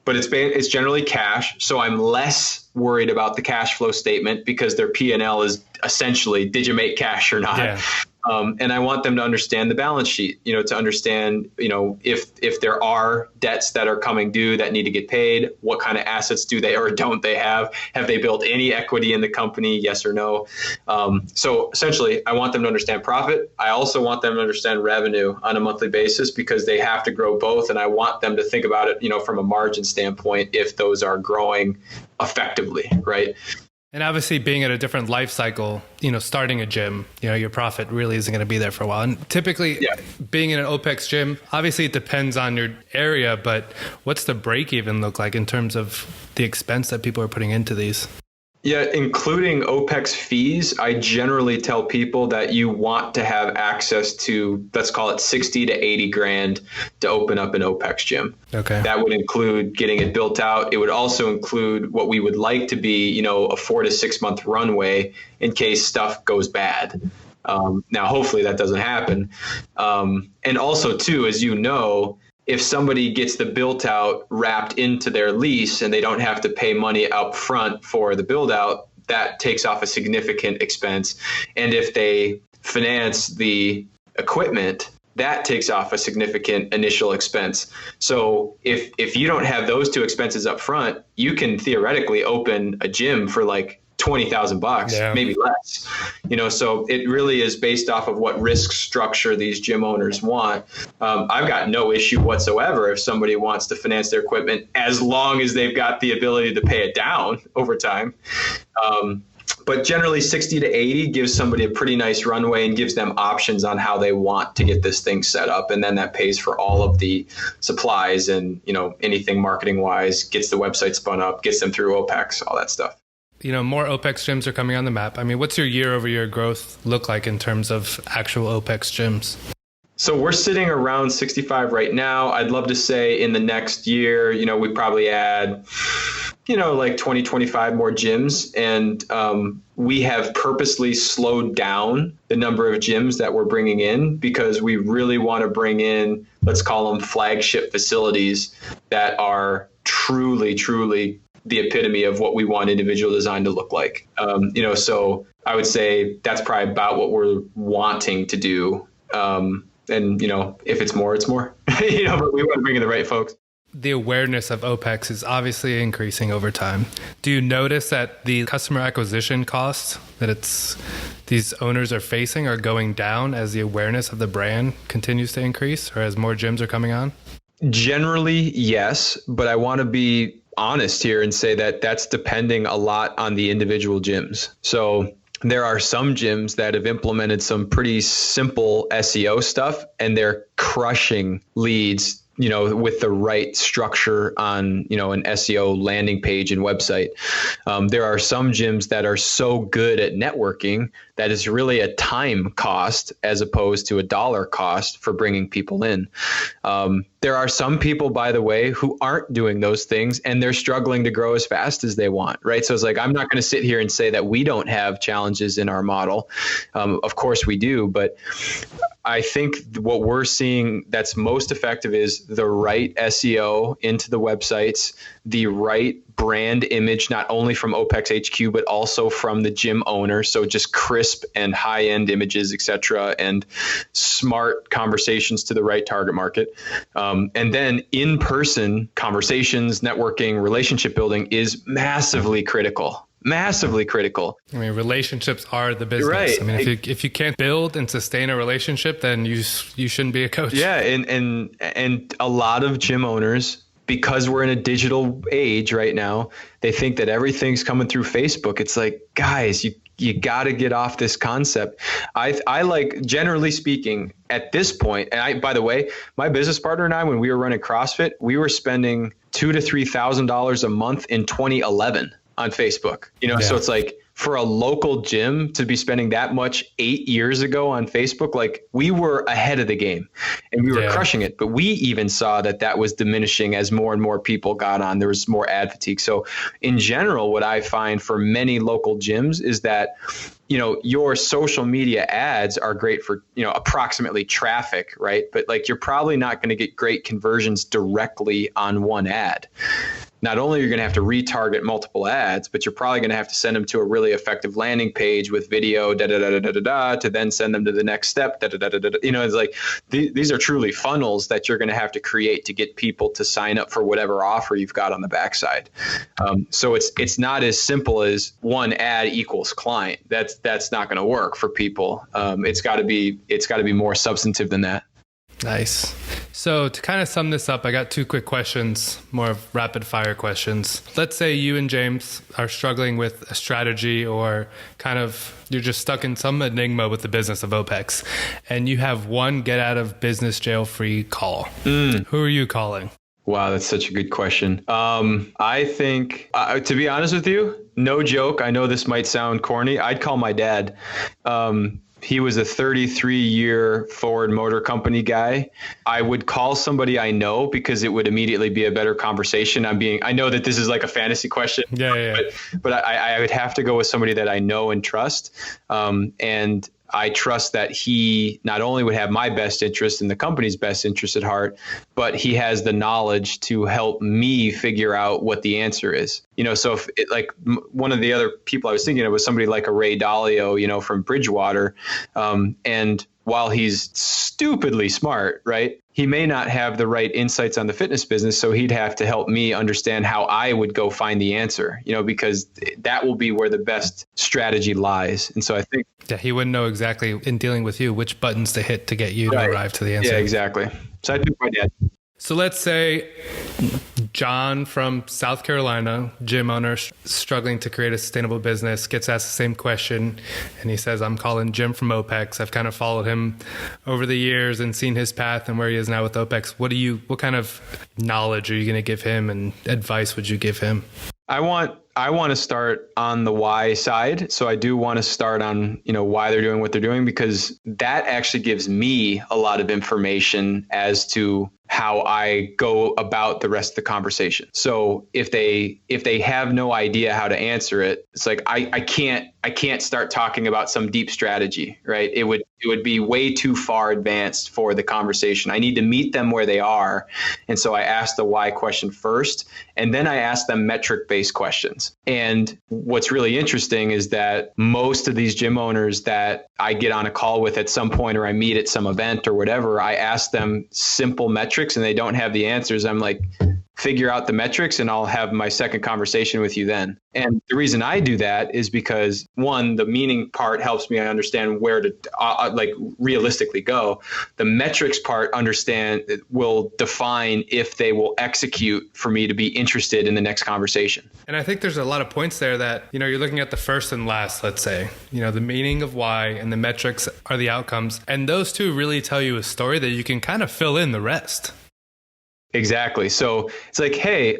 it's generally cash. So I'm less worried about the cash flow statement because their P&L is essentially, did you make cash or not? Yeah. And I want them to understand the balance sheet, to understand, if there are debts that are coming due that need to get paid, what kind of assets do they or don't they have? Have they built any equity in the company? Yes or no? So essentially, I want them to understand profit. I also want them to understand revenue on a monthly basis because they have to grow both. And I want them to think about it, from a margin standpoint, if those are growing effectively, right? And obviously being at a different life cycle, starting a gym, your profit really isn't going to be there for a while. And typically being in an OPEX gym, obviously it depends on your area, but what's the break even look like in terms of the expense that people are putting into these? Yeah, including OPEX fees, I generally tell people that you want to have access to, let's call it 60 to 80 grand to open up an OPEX gym. Okay. That would include getting it built out. It would also include what we would like to be, a 4 to 6 month runway in case stuff goes bad. Now, hopefully that doesn't happen. And also, too, as you know, if somebody gets the built out wrapped into their lease and they don't have to pay money up front for the build out, that takes off a significant expense. And if they finance the equipment, that takes off a significant initial expense. So if you don't have those two expenses up front, you can theoretically open a gym for like $20,000, maybe less, so it really is based off of what risk structure these gym owners want. I've got no issue whatsoever if somebody wants to finance their equipment, as long as they've got the ability to pay it down over time. But generally 60 to 80 gives somebody a pretty nice runway and gives them options on how they want to get this thing set up. And then that pays for all of the supplies and, anything marketing wise, gets the website spun up, gets them through OPEX, all that stuff. More OPEX gyms are coming on the map. I mean, what's your year-over-year growth look like in terms of actual OPEX gyms? So we're sitting around 65 right now. I'd love to say in the next year, we probably add, like 20, 25 more gyms. And we have purposely slowed down the number of gyms that we're bringing in because we really want to bring in, let's call them flagship facilities that are truly the epitome of what we want individual design to look like. So I would say that's probably about what we're wanting to do. And, if it's more, it's more, but we want to bring in the right folks. The awareness of OPEX is obviously increasing over time. Do you notice that the customer acquisition costs that these owners are facing are going down as the awareness of the brand continues to increase or as more gyms are coming on? Generally, yes, but I want to be honest here and say that that's depending a lot on the individual gyms. So there are some gyms that have implemented some pretty simple SEO stuff and they're crushing leads, with the right structure on, an SEO landing page and website. There are some gyms that are so good at networking that is really a time cost as opposed to a dollar cost for bringing people in. There are some people, by the way, who aren't doing those things and they're struggling to grow as fast as they want, right? So it's like, I'm not going to sit here and say that we don't have challenges in our model. Of course we do, but I think what we're seeing that's most effective is the right SEO into the websites, the right brand image, not only from OPEX HQ, but also from the gym owner. So just crisp and high end images, et cetera, and smart conversations to the right target market. And then in-person conversations, networking, relationship building is massively critical. Massively critical. I mean, relationships are the business. Right. I mean, if you can't build and sustain a relationship, then you shouldn't be a coach. Yeah, and a lot of gym owners, because we're in a digital age right now, they think that everything's coming through Facebook. It's like, guys, you got to get off this concept. I like, generally speaking, at this point, and by the way, my business partner and I, when we were running CrossFit, we were spending $2,000 to $3,000 a month in 2011 on Facebook. So it's like, for a local gym to be spending that much 8 years ago on Facebook, like, we were ahead of the game and we were crushing it. But we even saw that was diminishing as more and more people got on. There was more ad fatigue. So in general, what I find for many local gyms is that, your social media ads are great for, approximately traffic, right? But like, you're probably not going to get great conversions directly on one ad. Not only are you going to have to retarget multiple ads, but you're probably going to have to send them to a really effective landing page with video, to then send them to the next step. It's like these are truly funnels that you're going to have to create to get people to sign up for whatever offer you've got on the backside. So it's not as simple as one ad equals client. That's not going to work for people. It's got to be more substantive than that. Nice. So to kind of sum this up, I got two quick questions, more of rapid fire questions. Let's say you and James are struggling with a strategy, or kind of you're just stuck in some enigma with the business of OPEX, and you have one get out of business jail free call. Who are you calling? Wow, that's such a good question. I think, to be honest with you, no joke, I know this might sound corny, I'd call my dad. He was a 33-year Ford Motor Company guy. I would call somebody I know because it would immediately be a better conversation. I know that this is like a fantasy question, but I would have to go with somebody that I know and trust. And I trust that he not only would have my best interest and the company's best interest at heart, but he has the knowledge to help me figure out what the answer is. So if one of the other people I was thinking of was somebody like a Ray Dalio, from Bridgewater. And while he's stupidly smart, right, he may not have the right insights on the fitness business. So he'd have to help me understand how I would go find the answer, because that will be where the best strategy lies. And so I think he wouldn't know exactly, in dealing with you, which buttons to hit to get you to arrive to the answer. Yeah, exactly. So I'd pick my dad. So let's say John from South Carolina, gym owner, struggling to create a sustainable business, gets asked the same question, and he says, I'm calling Jim from OPEX. I've kind of followed him over the years and seen his path and where he is now with OPEX. What kind of knowledge are you going to give him, and advice would you give him? I want to start on the why side. So I do want to start on, why they're doing what they're doing, because that actually gives me a lot of information as to how I go about the rest of the conversation. So if they have no idea how to answer it, it's like, I can't start talking about some deep strategy, right? It would be way too far advanced for the conversation. I need to meet them where they are. And so I ask the why question first, and then I ask them metric-based questions. And what's really interesting is that most of these gym owners that I get on a call with at some point, or I meet at some event or whatever, I ask them simple metrics and they don't have the answers. I'm like, figure out the metrics and I'll have my second conversation with you then. And the reason I do that is because, one, the meaning part helps me understand where to realistically go. The metrics part will define if they will execute for me to be interested in the next conversation. And I think there's a lot of points there that, you're looking at the first and last, let's say, the meaning of why and the metrics are the outcomes. And those two really tell you a story that you can kind of fill in the rest. Exactly. So it's like, hey,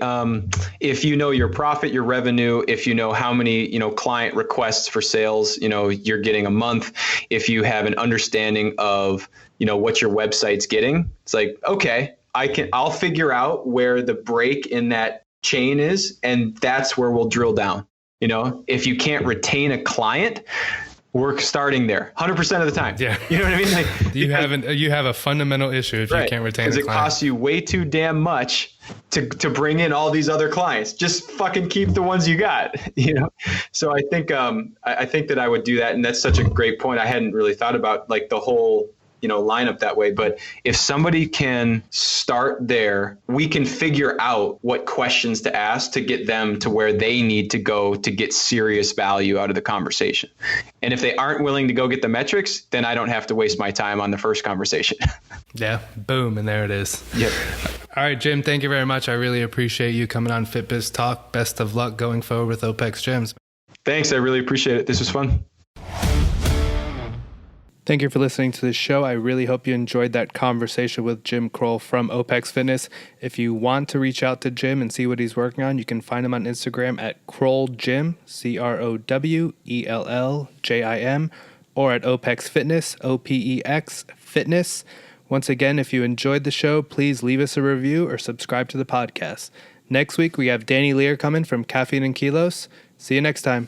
if you know your profit, your revenue, if you know how many, client requests for sales, you're getting a month, if you have an understanding of, what your website's getting, it's like, okay, I'll figure out where the break in that chain is. And that's where we'll drill down. If you can't retain a client, we're starting there 100% of the time. Yeah. You know what I mean? Like, you have a fundamental issue if you can't retain the client. Because it costs you way too damn much to bring in all these other clients. Just fucking keep the ones you got, you know? So I think that I would do that. And that's such a great point. I hadn't really thought about like the whole, you know, lineup that way. But if somebody can start there, we can figure out what questions to ask to get them to where they need to go to get serious value out of the conversation. And if they aren't willing to go get the metrics, then I don't have to waste my time on the first conversation. Yeah. Boom. And there it is. Yep. All right, Jim, thank you very much. I really appreciate you coming on FitBiz Talk. Best of luck going forward with OPEX Gyms. Thanks. I really appreciate it. This was fun. Thank you for listening to the show. I really hope you enjoyed that conversation with Jim Crowell from OPEX Fitness. If you want to reach out to Jim and see what he's working on, you can find him on Instagram at CrowellJim, CrowellJim, or at OPEX Fitness, OPEX Fitness. Once again, if you enjoyed the show, please leave us a review or subscribe to the podcast. Next week, we have Danny Lear coming from Caffeine and Kilos. See you next time.